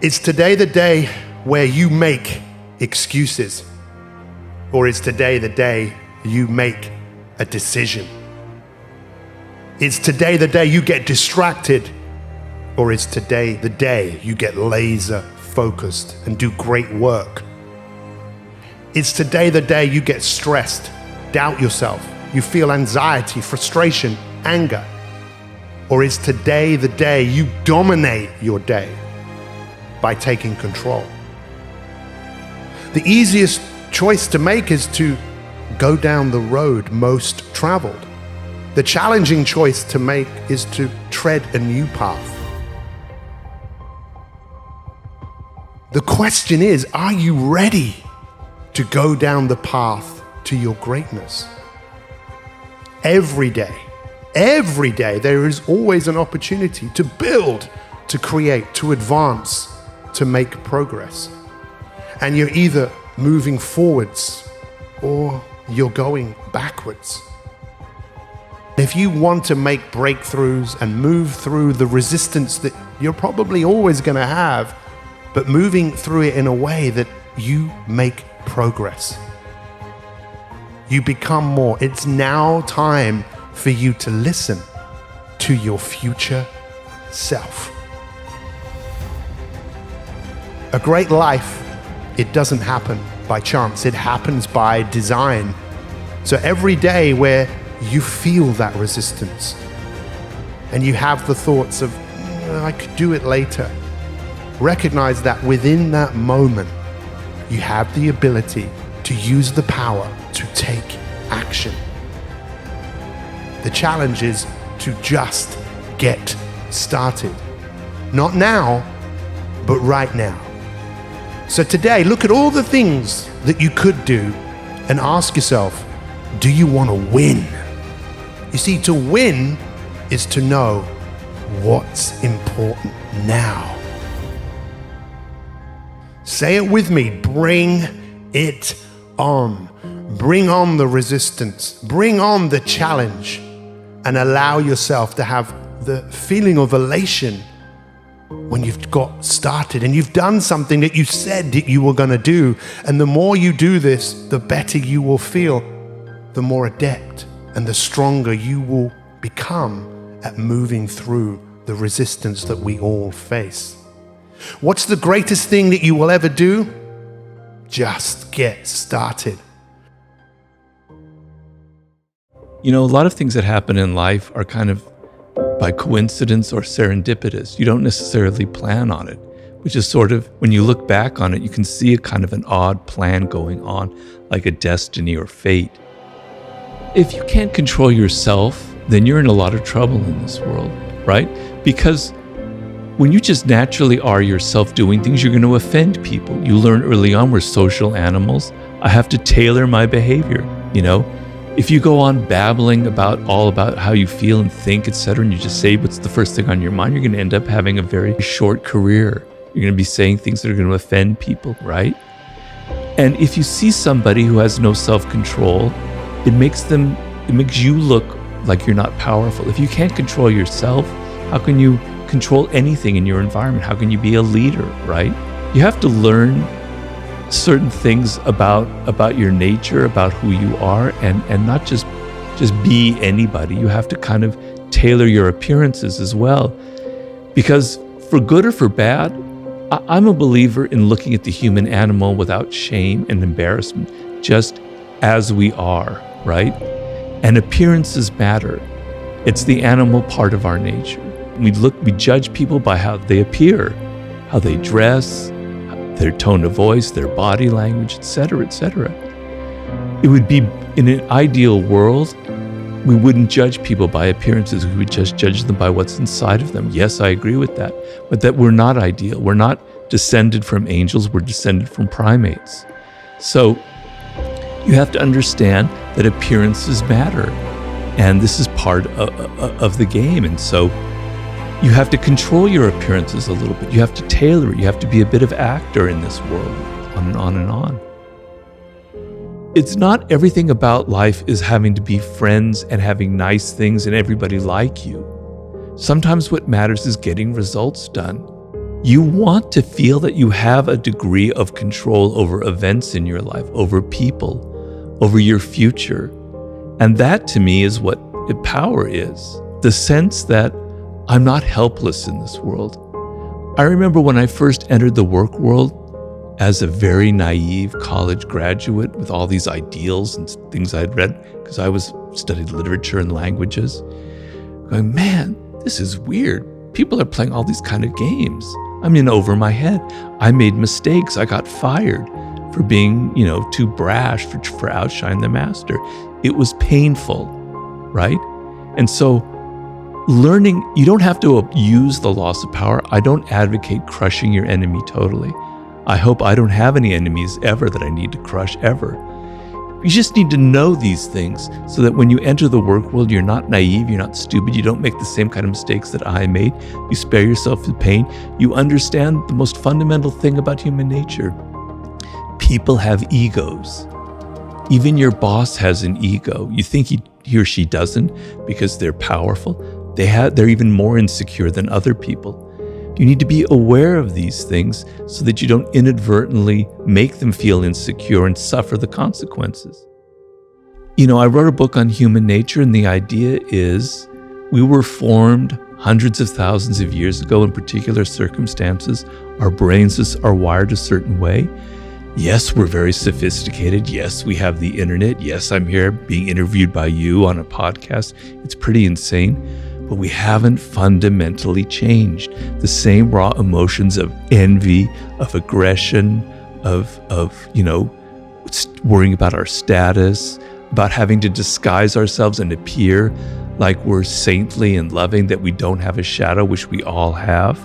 Is today the day where you make excuses? Or is today the day you make a decision? Is today the day you get distracted? Or is today the day you get laser focused and do great work? Is today the day you get stressed, doubt yourself, you feel anxiety, frustration, anger? Or is today the day you dominate your day by taking control? The easiest choice to make is to go down the road most traveled. The challenging choice to make is to tread a new path. The question is, are you ready to go down the path to your greatness? Every day, there is always an opportunity to build, to create, to advance, to make progress. And you're either moving forwards or you're going backwards. If you want to make breakthroughs and move through the resistance that you're probably always going to have, but moving through it in a way that you make progress, you become more. It's now time for you to listen to your future self. A great life, it doesn't happen by chance. It happens by design. So every day where you feel that resistance and you have the thoughts of, I could do it later, recognize that within that moment, you have the ability to use the power to take action. The challenge is to just get started. Not now, but right now. So today, look at all the things that you could do and ask yourself, do you want to win? You see, to win is to know what's important now. Say it with me, bring it on. Bring on the resistance, bring on the challenge, and allow yourself to have the feeling of elation when you've got started and you've done something that you said that you were going to do. And the more you do this, the better you will feel, the more adept and the stronger you will become at moving through the resistance that we all face. What's the greatest thing that you will ever do? Just get started. You know, a lot of things that happen in life are kind of by coincidence or serendipitous. You don't necessarily plan on it, which is sort of, when you look back on it, you can see a kind of an odd plan going on, like a destiny or fate. If you can't control yourself, then you're in a lot of trouble in this world, right? Because when you just naturally are yourself doing things, you're going to offend people. You learn early on, we're social animals. I have to tailor my behavior, you know? If you go on babbling about how you feel and think, etc., and you just say what's the first thing on your mind, you're going to end up having a very short career. You're going to be saying things that are going to offend people, right? And if you see somebody who has no self-control, it makes you look like you're not powerful. If you can't control yourself, how can you control anything in your environment? How can you be a leader, right? You have to learn certain things about your nature, about who you are, and not just be anybody. You have to kind of tailor your appearances as well. Because for good or for bad, I'm a believer in looking at the human animal without shame and embarrassment, just as we are, right? And appearances matter. It's the animal part of our nature. We judge people by how they appear, how they dress, their tone of voice, their body language, etc., etc. It would be, in an ideal world, we wouldn't judge people by appearances. We would just judge them by what's inside of them. Yes, I agree with that. But that we're not ideal. We're not descended from angels. We're descended from primates. So you have to understand that appearances matter. And this is part of the game. And so you have to control your appearances a little bit. You have to tailor it. You have to be a bit of actor in this world, on and on and on. It's not everything about life is having to be friends and having nice things and everybody like you. Sometimes what matters is getting results done. You want to feel that you have a degree of control over events in your life, over people, over your future. And that to me is what power is. The sense that I'm not helpless in this world. I remember when I first entered the work world as a very naive college graduate with all these ideals and things I'd read, because I studied literature and languages, going, man, this is weird. People are playing all these kind of games. I'm in over my head. I made mistakes. I got fired for being, too brash, for outshining the master. It was painful, right? And so learning, you don't have to use the loss of power. I don't advocate crushing your enemy totally. I hope I don't have any enemies ever that I need to crush ever. You just need to know these things so that when you enter the work world, you're not naive, you're not stupid, you don't make the same kind of mistakes that I made. You spare yourself the pain. You understand the most fundamental thing about human nature. People have egos. Even your boss has an ego. You think he or she doesn't because they're powerful. They're even more insecure than other people. You need to be aware of these things so that you don't inadvertently make them feel insecure and suffer the consequences. I wrote a book on human nature, and the idea is we were formed hundreds of thousands of years ago in particular circumstances. Our brains are wired a certain way. Yes, we're very sophisticated. Yes, we have the internet. Yes, I'm here being interviewed by you on a podcast. It's pretty insane. But we haven't fundamentally changed. The same raw emotions of envy, of aggression, of worrying about our status, about having to disguise ourselves and appear like we're saintly and loving, that we don't have a shadow, which we all have.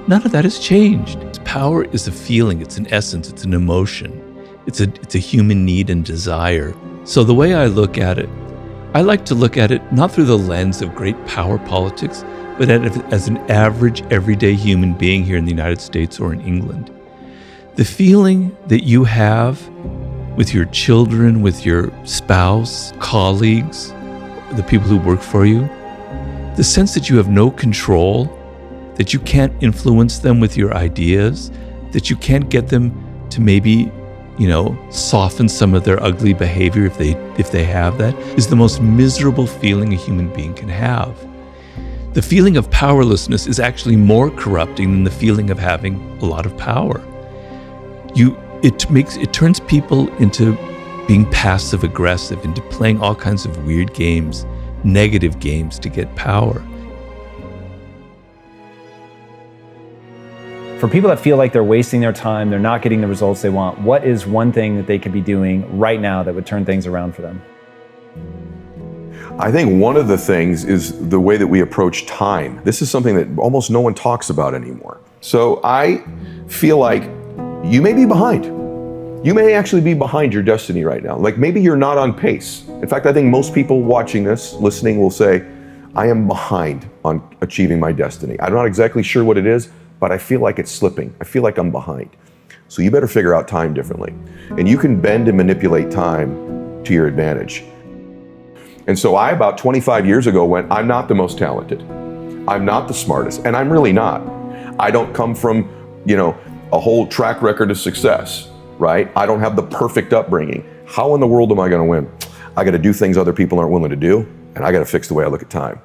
None of that has changed. Power is a feeling, it's an essence, it's an emotion. It's a human need and desire. So the way I look at it, I like to look at it not through the lens of great power politics, but as an average, everyday human being here in the United States or in England. The feeling that you have with your children, with your spouse, colleagues, the people who work for you, the sense that you have no control, that you can't influence them with your ideas, that you can't get them to maybe soften some of their ugly behavior if they have that, is the most miserable feeling a human being can have. The feeling of powerlessness is actually more corrupting than the feeling of having a lot of power. It turns people into being passive aggressive, into playing all kinds of weird games, negative games to get power. For people that feel like they're wasting their time, they're not getting the results they want, what is one thing that they could be doing right now that would turn things around for them? I think one of the things is the way that we approach time. This is something that almost no one talks about anymore. So I feel like you may be behind. You may actually be behind your destiny right now. Like maybe you're not on pace. In fact, I think most people watching this, listening, will say, I am behind on achieving my destiny. I'm not exactly sure what it is, but I feel like it's slipping. I feel like I'm behind. So you better figure out time differently. And you can bend and manipulate time to your advantage. And so I, about 25 years ago, went, I'm not the most talented. I'm not the smartest, and I'm really not. I don't come from, a whole track record of success, right? I don't have the perfect upbringing. How in the world am I gonna win? I gotta do things other people aren't willing to do, and I gotta fix the way I look at time.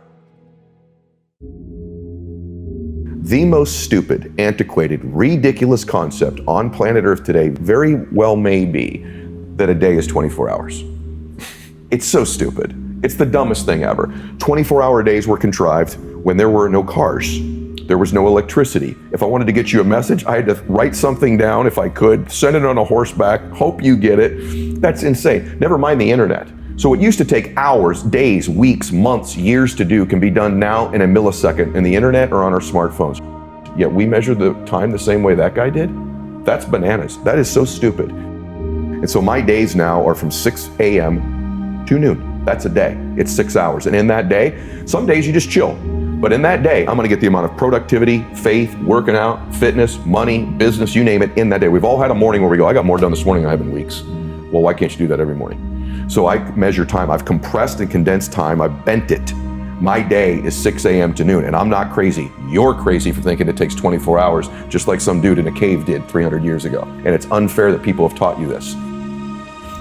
The most stupid, antiquated, ridiculous concept on planet Earth today very well may be that a day is 24 hours. It's so stupid. It's the dumbest thing ever. 24-hour days were contrived when there were no cars. There was no electricity. If I wanted to get you a message, I had to write something down if I could, send it on a horseback, hope you get it. That's insane. Never mind the internet. So what used to take hours, days, weeks, months, years to do can be done now in a millisecond in the internet or on our smartphones. Yet we measure the time the same way that guy did? That's bananas. That is so stupid. And so my days now are from 6 a.m. to noon. That's a day. It's 6 hours. And in that day, some days you just chill. But in that day, I'm gonna get the amount of productivity, faith, working out, fitness, money, business, you name it, in that day. We've all had a morning where we go, I got more done this morning than I have in weeks. Well, why can't you do that every morning? So I measure time. I've compressed and condensed time. I've bent it My day is 6 a.m. to noon, and I'm not crazy. You're crazy for thinking it takes 24 hours, just like some dude in a cave did 300 years ago. And it's unfair that people have taught you this.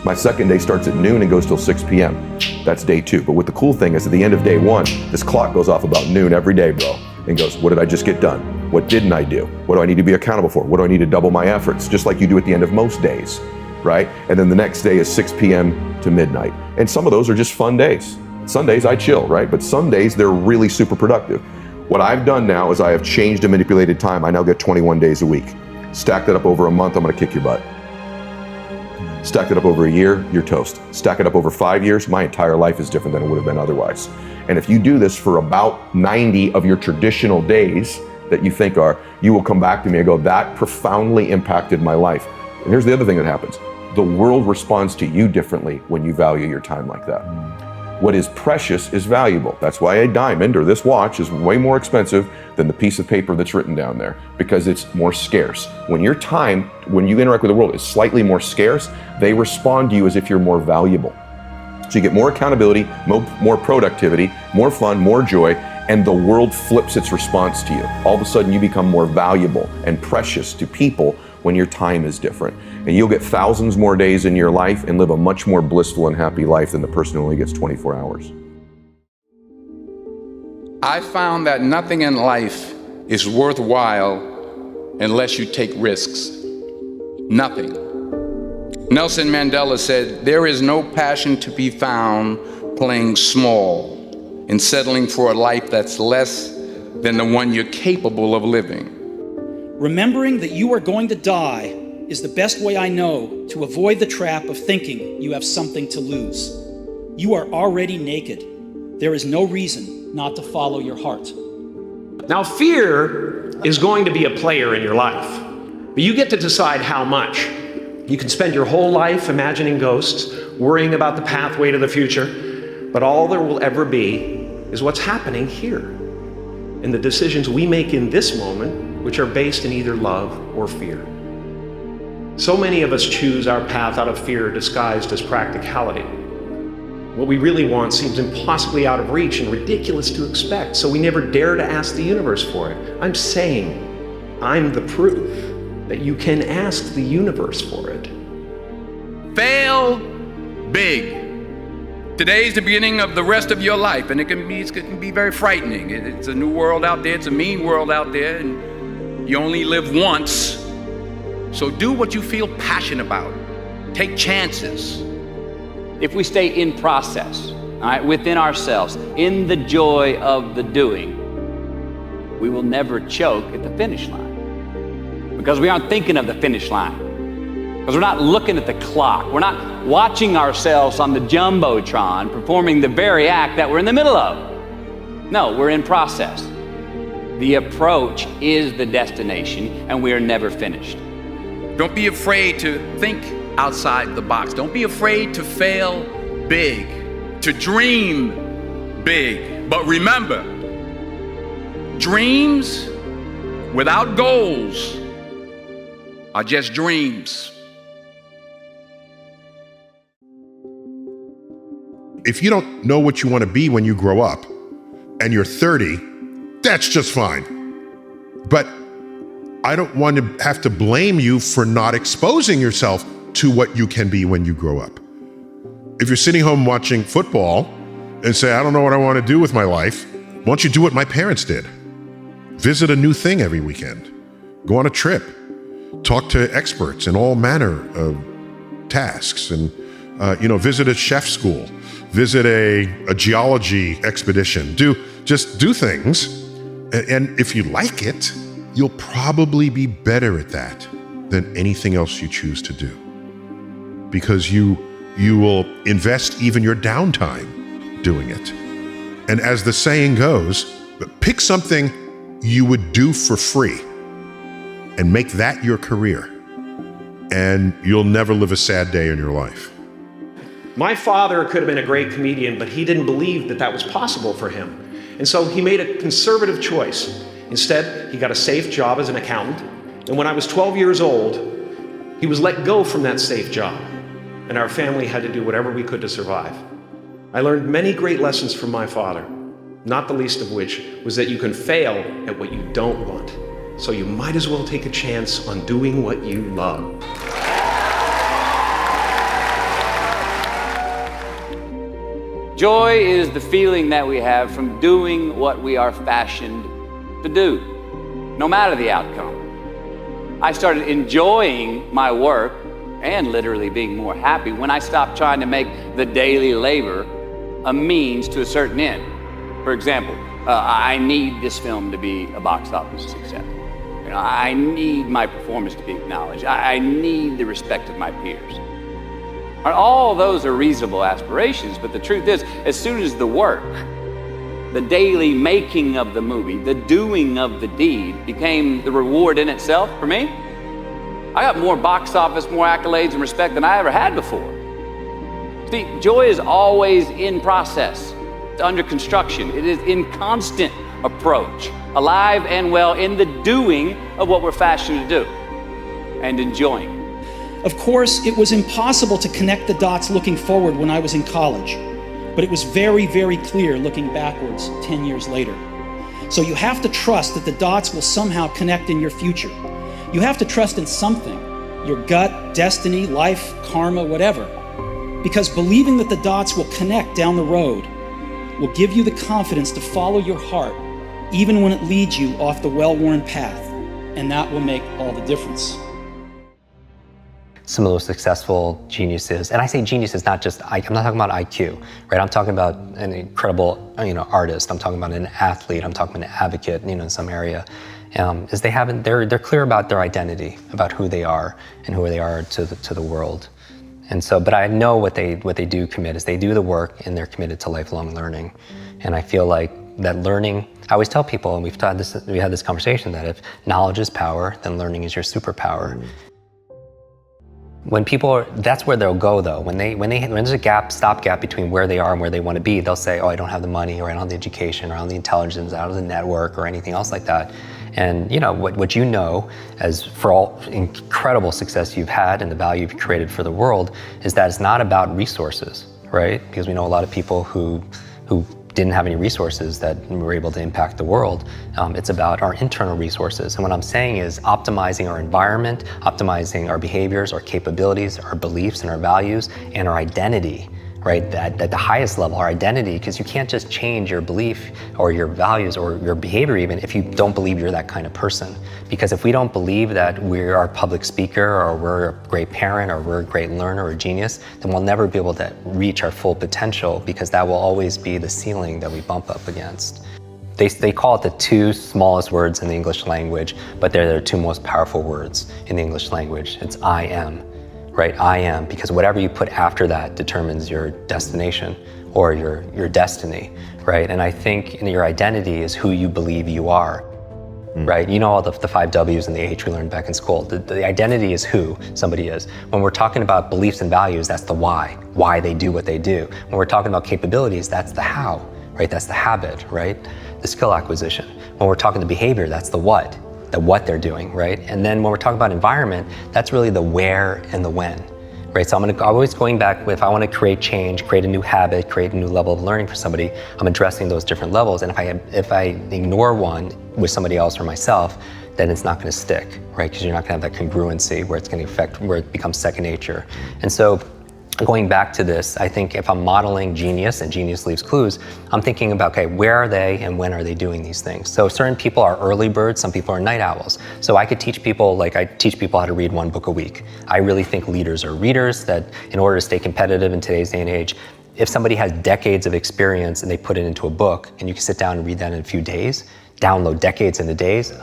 My second day starts at noon and goes till 6 p.m. That's day 2. But what the cool thing is, at the end of day 1, this clock goes off about noon every day, bro, and goes, what did I just get done? What didn't I do? What do I need to be accountable for? What do I need to double my efforts? Just like you do at the end of most days, right? And then the next day is 6 p.m. to midnight. And some of those are just fun days. Sundays I chill, right? But some days they're really super productive. What I've done now is I have changed and manipulated time. I now get 21 days a week. Stack that up over a month, I'm gonna kick your butt. Stack it up over a year, you're toast. Stack it up over 5 years, my entire life is different than it would have been otherwise. And if you do this for about 90 of your traditional days that you think are, you will come back to me and go, that profoundly impacted my life. And here's the other thing that happens. The world responds to you differently when you value your time like that. What is precious is valuable. That's why a diamond or this watch is way more expensive than the piece of paper that's written down there, because it's more scarce. When your time, when you interact with the world, is slightly more scarce, they respond to you as if you're more valuable. So you get more accountability, more productivity, more fun, more joy, and the world flips its response to you. All of a sudden you become more valuable and precious to people when your time is different. And you'll get thousands more days in your life and live a much more blissful and happy life than the person who only gets 24 hours. I found that nothing in life is worthwhile unless you take risks. Nothing. Nelson Mandela said, there is no passion to be found playing small and settling for a life that's less than the one you're capable of living. Remembering that you are going to die is the best way I know to avoid the trap of thinking you have something to lose. You are already naked. There is no reason not to follow your heart. Now, fear is going to be a player in your life, but you get to decide how much. You can spend your whole life imagining ghosts, worrying about the pathway to the future, but all there will ever be is what's happening here, and the decisions we make in this moment, which are based in either love or fear. So many of us choose our path out of fear disguised as practicality. What we really want seems impossibly out of reach and ridiculous to expect, so we never dare to ask the universe for it. I'm saying, I'm the proof that you can ask the universe for it. Fail big. Today's the beginning of the rest of your life, and it can be very frightening. It's a new world out there, it's a mean world out there, and you only live once. So do what you feel passionate about. Take chances. If we stay in process, all right, within ourselves, in the joy of the doing, we will never choke at the finish line. Because we aren't thinking of the finish line. Because we're not looking at the clock. We're not watching ourselves on the Jumbotron performing the very act that we're in the middle of. No, we're in process. The approach is the destination, and we are never finished. Don't be afraid to think outside the box. Don't be afraid to fail big, to dream big. But remember, dreams without goals are just dreams. If you don't know what you want to be when you grow up and you're 30, that's just fine. But I don't want to have to blame you for not exposing yourself to what you can be when you grow up. If you're sitting home watching football and say, I don't know what I want to do with my life, why don't you do what my parents did? Visit a new thing every weekend. Go on a trip. Talk to experts in all manner of tasks, and visit a chef school, visit a geology expedition. Just do things, and if you like it, you'll probably be better at that than anything else you choose to do, because you will invest even your downtime doing it. And as the saying goes, pick something you would do for free and make that your career, and you'll never live a sad day in your life. My father could have been a great comedian, but he didn't believe that that was possible for him. And so he made a conservative choice. Instead, he got a safe job as an accountant. And when I was 12 years old, he was let go from that safe job. And our family had to do whatever we could to survive. I learned many great lessons from my father. not the least of which was that you can fail at what you don't want. So you might as well take a chance on doing what you love. Joy is the feeling that we have from doing what we are fashioned to do, no matter the outcome. I started enjoying my work and literally being more happy when I stopped trying to make the daily labor a means to a certain end. For example, I need this film to be a box office success. I need my performance to be acknowledged. I need the respect of my peers. All those are reasonable aspirations, but the truth is, as soon as the work, the daily making of the movie, the doing of the deed became the reward in itself for me, I got more box office, more accolades and respect than I ever had before. See, joy is always in process. It's under construction. It is in constant approach, alive and well in the doing of what we're fashioned to do and enjoying. Of course, it was impossible to connect the dots looking forward when I was in college, but it was very, very clear looking backwards 10 years later. So you have to trust that the dots will somehow connect in your future. You have to trust in something, your gut, destiny, life, karma, whatever. Because believing that the dots will connect down the road will give you the confidence to follow your heart, even when it leads you off the well-worn path, and that will make all the difference. Some of those successful geniuses, and I say geniuses, not just, I'm not talking about IQ, right? I'm talking about an incredible, artist. I'm talking about an athlete. I'm talking about an advocate, in some area. Is they're clear about their identity, about who they are and who they are to the world. And so, but I know what they do commit is they do the work and they're committed to lifelong learning. And I feel like that learning, I always tell people, and we had this conversation, that if knowledge is power, then learning is your superpower. When people that's where they'll go though. When there's a stopgap between where they are and where they want to be, they'll say, oh, I don't have the money, or I don't have the education, or I don't have the intelligence, I don't have the network, or anything else like that. And what you know, as for all incredible success you've had and the value you've created for the world, is that it's not about resources, right? Because we know a lot of people who didn't have any resources that were able to impact the world. It's about our internal resources. And what I'm saying is optimizing our environment, optimizing our behaviors, our capabilities, our beliefs and our values, and our identity, right? At the highest level, our identity, because you can't just change your belief or your values or your behavior even if you don't believe you're that kind of person. Because if we don't believe that we're a public speaker, or we're a great parent, or we're a great learner or a genius, then we'll never be able to reach our full potential, because that will always be the ceiling that we bump up against. They call it the two smallest words in the English language, but they're the two most powerful words in the English language. It's I am. Right, I am, because whatever you put after that determines your destination or your destiny, right? And I think your identity is who you believe you are, right? You know all the 5 W's and the H we learned back in school. The identity is who somebody is. When we're talking about beliefs and values, that's the why they do what they do. When we're talking about capabilities, that's the how, right? That's the habit, right? The skill acquisition. When we're talking the behavior, that's the what they're doing, right? And then when we're talking about environment, that's really the where and the when, right? So I'm always going back, if I want to create change, create a new habit, create a new level of learning for somebody, I'm addressing those different levels. And if I ignore one with somebody else or myself, then it's not going to stick, right? Because you're not going to have that congruency where it's going to affect, where it becomes second nature. And so going back to this, I think if I'm modeling genius, and genius leaves clues, I'm thinking about, okay, where are they and when are they doing these things? So certain people are early birds, some people are night owls. So I could teach people, I teach people how to read 1 book a week. I really think leaders are readers, that in order to stay competitive in today's day and age, if somebody has decades of experience and they put it into a book, and you can sit down and read that in a few days, download decades into days,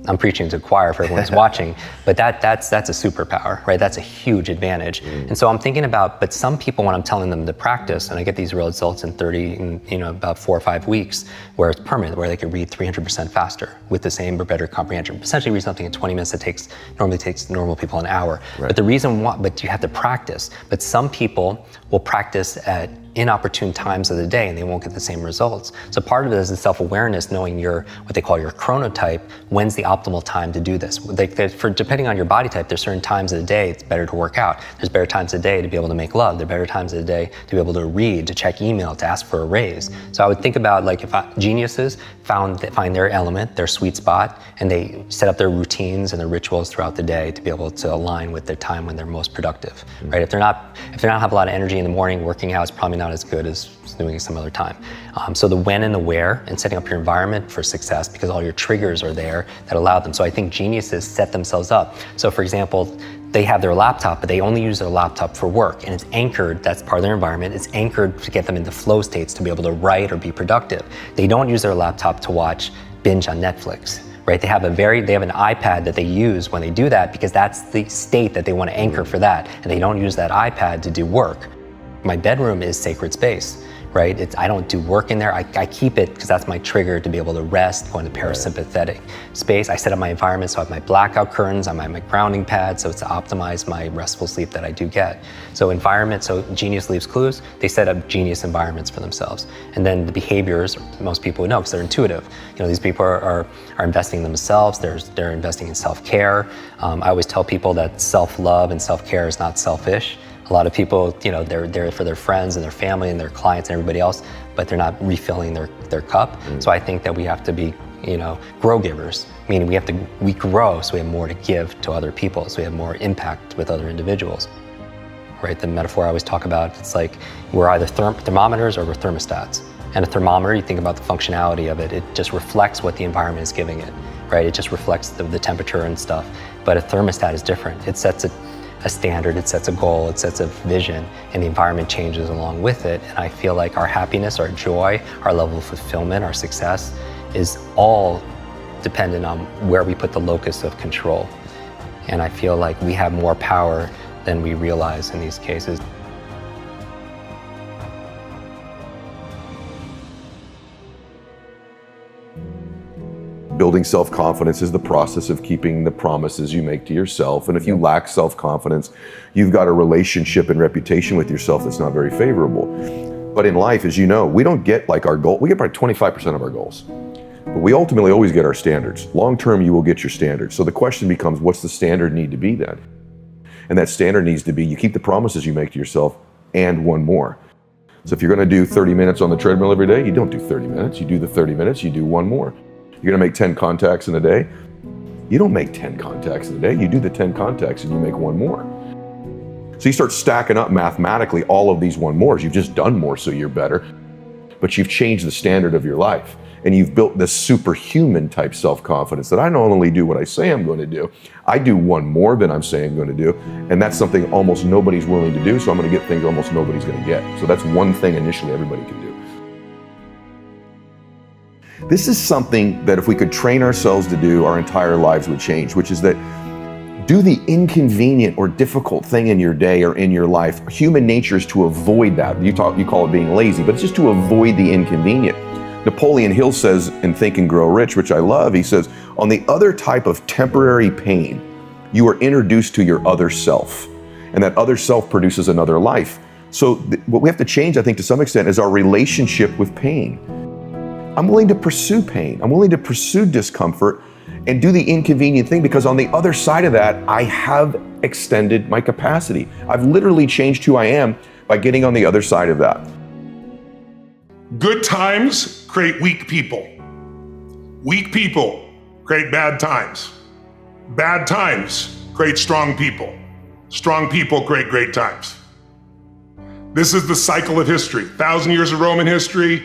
I'm preaching to the choir for everyone who's watching, but that's a superpower, right? That's a huge advantage. And so I'm thinking about, but some people, when I'm telling them to practice, and I get these results in about 4 or 5 weeks, where it's permanent, where they can read 300% faster with the same or better comprehension. Essentially read something in 20 minutes that normally takes normal people an hour. Right. But the reason why, but you have to practice. But some people will practice inopportune times of the day and they won't get the same results. So part of it is the self-awareness, knowing your, what they call your chronotype, when's the optimal time to do this. Like depending on your body type, there's certain times of the day it's better to work out. There's better times of the day to be able to make love. There are better times of the day to be able to read, to check email, to ask for a raise. So I would think about like if geniuses find their element, their sweet spot, and they set up their routines and their rituals throughout the day to be able to align with their time when they're most productive, right? If they don't have a lot of energy in the morning, working out is probably not as good as doing it some other time. So the when and the where, and setting up your environment for success, because all your triggers are there that allow them. So I think geniuses set themselves up. So for example, they have their laptop, but they only use their laptop for work, and it's anchored, that's part of their environment, it's anchored to get them into flow states to be able to write or be productive. They don't use their laptop to watch binge on Netflix, right? They have an iPad that they use when they do that, because that's the state that they want to anchor for that, and they don't use that iPad to do work. My bedroom is sacred space, right? I don't do work in there. I keep it because that's my trigger to be able to rest, go into parasympathetic space. I set up my environment, so I have my blackout curtains, I have my grounding pad, so it's to optimize my restful sleep that I do get. So environment, so Genius Leaves Clues, they set up genius environments for themselves. And then the behaviors, most people would know because they're intuitive. You know, these people are investing in themselves, they're investing in self-care. I always tell people that self-love and self-care is not selfish. A lot of people, you know, they're there for their friends and their family and their clients and everybody else, but they're not refilling their cup. So I think that we have to be, you know, grow givers, meaning we grow so we have more to give to other people, so we have more impact with other individuals. Right? The metaphor I always talk about, it's like we're either thermometers or we're thermostats. And a thermometer, you think about the functionality of it, it just reflects what the environment is giving it, right? It just reflects the temperature and stuff. But a thermostat is different. It sets a standard, it sets a goal, it sets a vision, and the environment changes along with it. And I feel like our happiness, our joy, our level of fulfillment, our success is all dependent on where we put the locus of control. And I feel like we have more power than we realize in these cases. Building self-confidence is the process of keeping the promises you make to yourself. And if you lack self-confidence, you've got a relationship and reputation with yourself that's not very favorable. But in life, as you know, we don't get like our goal. We get probably 25% of our goals. But we ultimately always get our standards. Long-term, you will get your standards. So the question becomes, what's the standard need to be then? And that standard needs to be, you keep the promises you make to yourself and one more. So if you're gonna do 30 minutes on the treadmill every day, you don't do 30 minutes. You do the 30 minutes, you do one more. You're gonna make 10 contacts in a day. You don't make 10 contacts in a day. You do the 10 contacts and you make one more. So you start stacking up mathematically all of these one mores. You've just done more, so you're better. But you've changed the standard of your life. And you've built this superhuman type self-confidence that I not only do what I say I'm going to do, I do one more than I'm saying I'm going to do. And that's something almost nobody's willing to do. So I'm going to get things almost nobody's going to get. So that's one thing initially everybody can do. This is something that if we could train ourselves to do, our entire lives would change, which is that do the inconvenient or difficult thing in your day or in your life. Human nature is to avoid that. You call it being lazy, but it's just to avoid the inconvenient. Napoleon Hill says in Think and Grow Rich, which I love, he says, on the other type of temporary pain, you are introduced to your other self, and that other self produces another life. So what we have to change, I think, to some extent, is our relationship with pain. I'm willing to pursue pain. I'm willing to pursue discomfort and do the inconvenient thing, because on the other side of that, I have extended my capacity. I've literally changed who I am by getting on the other side of that. Good times create weak people. Weak people create bad times. Bad times create strong people. Strong people create great times. This is the cycle of history. 1,000 years of Roman history.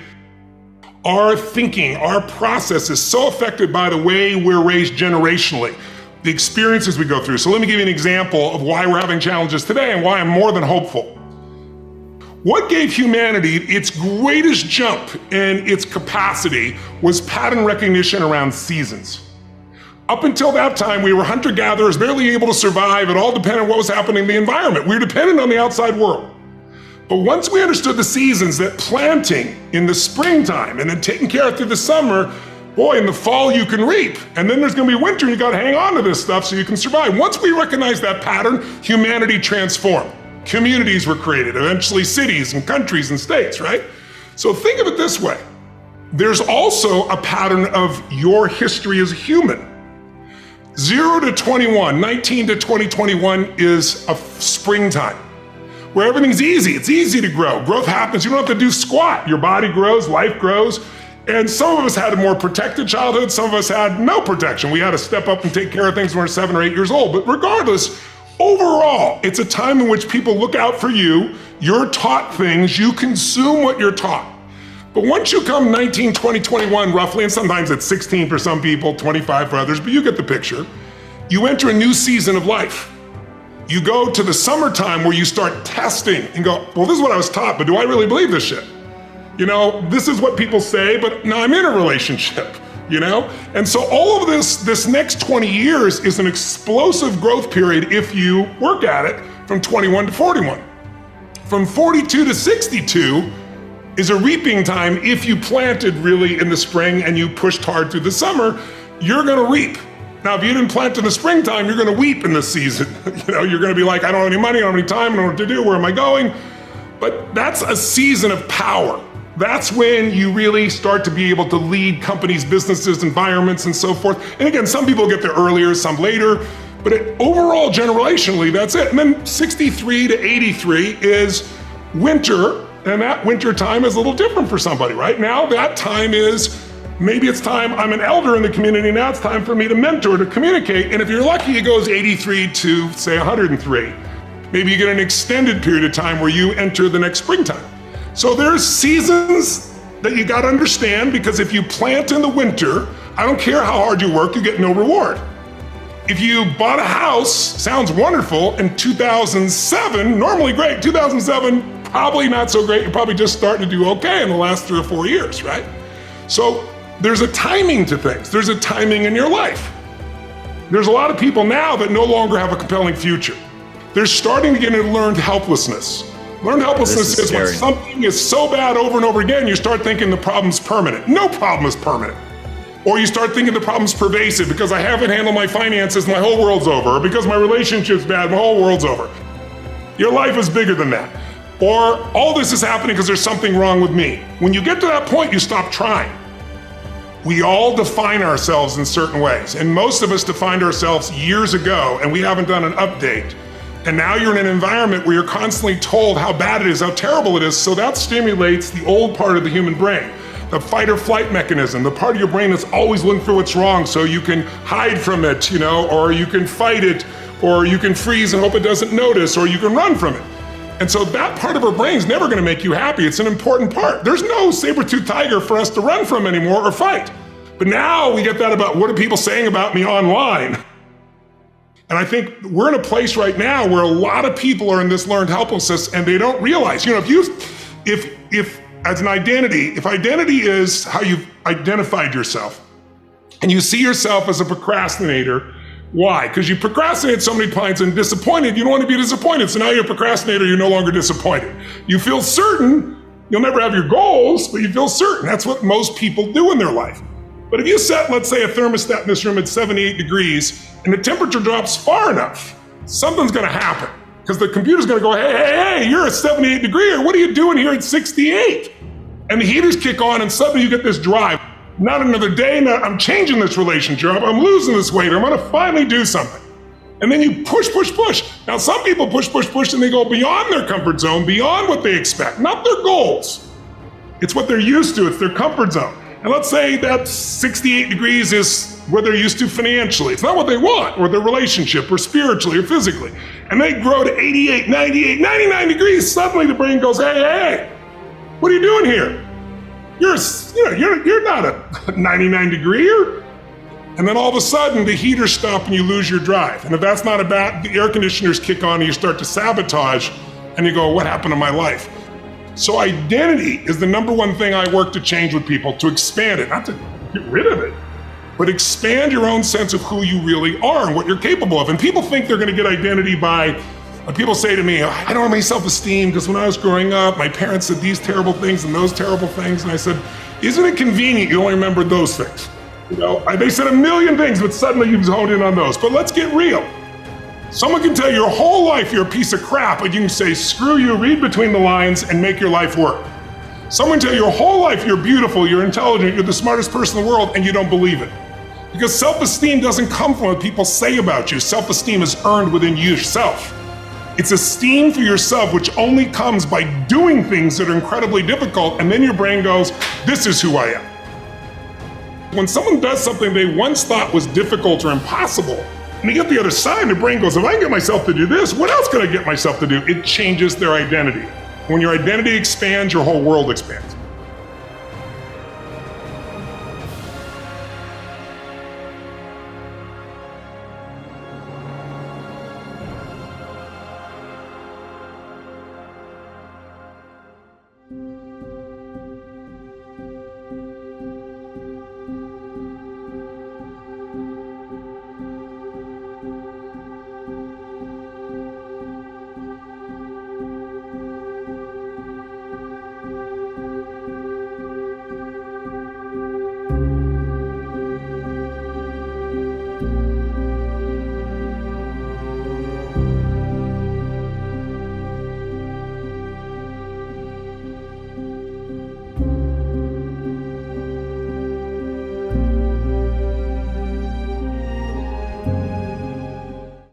Our thinking, our process is so affected by the way we're raised generationally, the experiences we go through. So let me give you an example of why we're having challenges today and why I'm more than hopeful. What gave humanity its greatest jump in its capacity was pattern recognition around seasons. Up until that time, we were hunter-gatherers, barely able to survive. It all depended on what was happening in the environment. We were dependent on the outside world. But once we understood the seasons, that planting in the springtime and then taking care of through the summer, boy, in the fall you can reap. And then there's gonna be winter and you gotta hang on to this stuff so you can survive. Once we recognized that pattern, humanity transformed. Communities were created, eventually cities and countries and states, right? So think of it this way. There's also a pattern of your history as a human. 0 to 21, 19 to 21 is a springtime where everything's easy. It's easy to grow. Growth happens. You don't have to do squat. Your body grows, life grows. And some of us had a more protected childhood. Some of us had no protection. We had to step up and take care of things when we were 7 or 8 years old. But regardless, overall, it's a time in which people look out for you. You're taught things. You consume what you're taught. But once you come 19, 20, 21 roughly, and sometimes it's 16 for some people, 25 for others, but you get the picture, you enter a new season of life. You go to the summertime where you start testing and go, well, this is what I was taught, but do I really believe this shit? You know, this is what people say, but now I'm in a relationship, you know? And so all of this next 20 years is an explosive growth period if you work at it from 21 to 41. From 42 to 62 is a reaping time. If you planted really in the spring and you pushed hard through the summer, you're gonna reap. Now, if you didn't plant in the springtime, you're gonna weep in this season. You know, you're gonna be like, I don't have any money, I don't have any time, I don't know what to do, where am I going? But that's a season of power. That's when you really start to be able to lead companies, businesses, environments, and so forth. And again, some people get there earlier, some later, but overall, generationally, that's it. And then 63 to 83 is winter, and that winter time is a little different for somebody. Right now, that time is, maybe it's time, I'm an elder in the community, now it's time for me to mentor, to communicate. And if you're lucky, it goes 83 to, say, 103. Maybe you get an extended period of time where you enter the next springtime. So there's seasons that you gotta understand, because if you plant in the winter, I don't care how hard you work, you get no reward. If you bought a house, sounds wonderful, in 2007, normally great, 2007, probably not so great, you're probably just starting to do okay in the last 3 or 4 years, right? So there's a timing to things. There's a timing in your life. There's a lot of people now that no longer have a compelling future. They're starting to get into learned helplessness. Learned helplessness is when something is so bad over and over again, you start thinking the problem's permanent. No problem is permanent. Or you start thinking the problem's pervasive because I haven't handled my finances, my whole world's over. Or because my relationship's bad, my whole world's over. Your life is bigger than that. Or all this is happening because there's something wrong with me. When you get to that point, you stop trying. We all define ourselves in certain ways. And most of us defined ourselves years ago and we haven't done an update. And now you're in an environment where you're constantly told how bad it is, how terrible it is. So that stimulates the old part of the human brain, the fight or flight mechanism, the part of your brain that's always looking for what's wrong so you can hide from it, you know, or you can fight it, or you can freeze and hope it doesn't notice, or you can run from it. And so that part of our brain is never gonna make you happy. It's an important part. There's no saber-toothed tiger for us to run from anymore or fight. But now we get that about what are people saying about me online? And I think we're in a place right now where a lot of people are in this learned helplessness and they don't realize, you know, if as an identity, if identity is how you've identified yourself and you see yourself as a procrastinator, why? Because you procrastinate so many times and disappointed, you don't want to be disappointed. So now you're a procrastinator, you're no longer disappointed. You feel certain, you'll never have your goals, but you feel certain. That's what most people do in their life. But if you set, let's say, a thermostat in this room at 78 degrees and the temperature drops far enough, something's gonna happen. Because the computer's gonna go, hey, you're at 78 degrees, what are you doing here at 68? And the heaters kick on and suddenly you get this drive. Not another day, I'm changing this relationship, I'm losing this weight, I'm gonna finally do something. And then you push. Now some people push and they go beyond their comfort zone, beyond what they expect, not their goals. It's what they're used to, it's their comfort zone. And let's say that 68 degrees is what they're used to financially. It's not what they want, or their relationship, or spiritually, or physically. And they grow to 88, 98, 99 degrees, suddenly the brain goes, hey, what are you doing here? You're not a 99 degreer. And then all of a sudden the heaters stop and you lose your drive. And if that's not the air conditioners kick on and you start to sabotage and you go, what happened to my life? So identity is the number one thing I work to change with people, to expand it, not to get rid of it, but expand your own sense of who you really are and what you're capable of. And people think they're gonna get identity by, people say to me, I don't have any self-esteem because when I was growing up, my parents said these terrible things and those terrible things. And I said, isn't it convenient you only remember those things? You know, they said a million things, but suddenly you've honed in on those. But let's get real. Someone can tell you your whole life you're a piece of crap, and you can say, screw you, read between the lines and make your life work. Someone tell you your whole life you're beautiful, you're intelligent, you're the smartest person in the world, and you don't believe it. Because self-esteem doesn't come from what people say about you. Self-esteem is earned within yourself. It's esteem for yourself, which only comes by doing things that are incredibly difficult, and then your brain goes, this is who I am. When someone does something they once thought was difficult or impossible, and they get the other side, their brain goes, if I can get myself to do this, what else can I get myself to do? It changes their identity. When your identity expands, your whole world expands.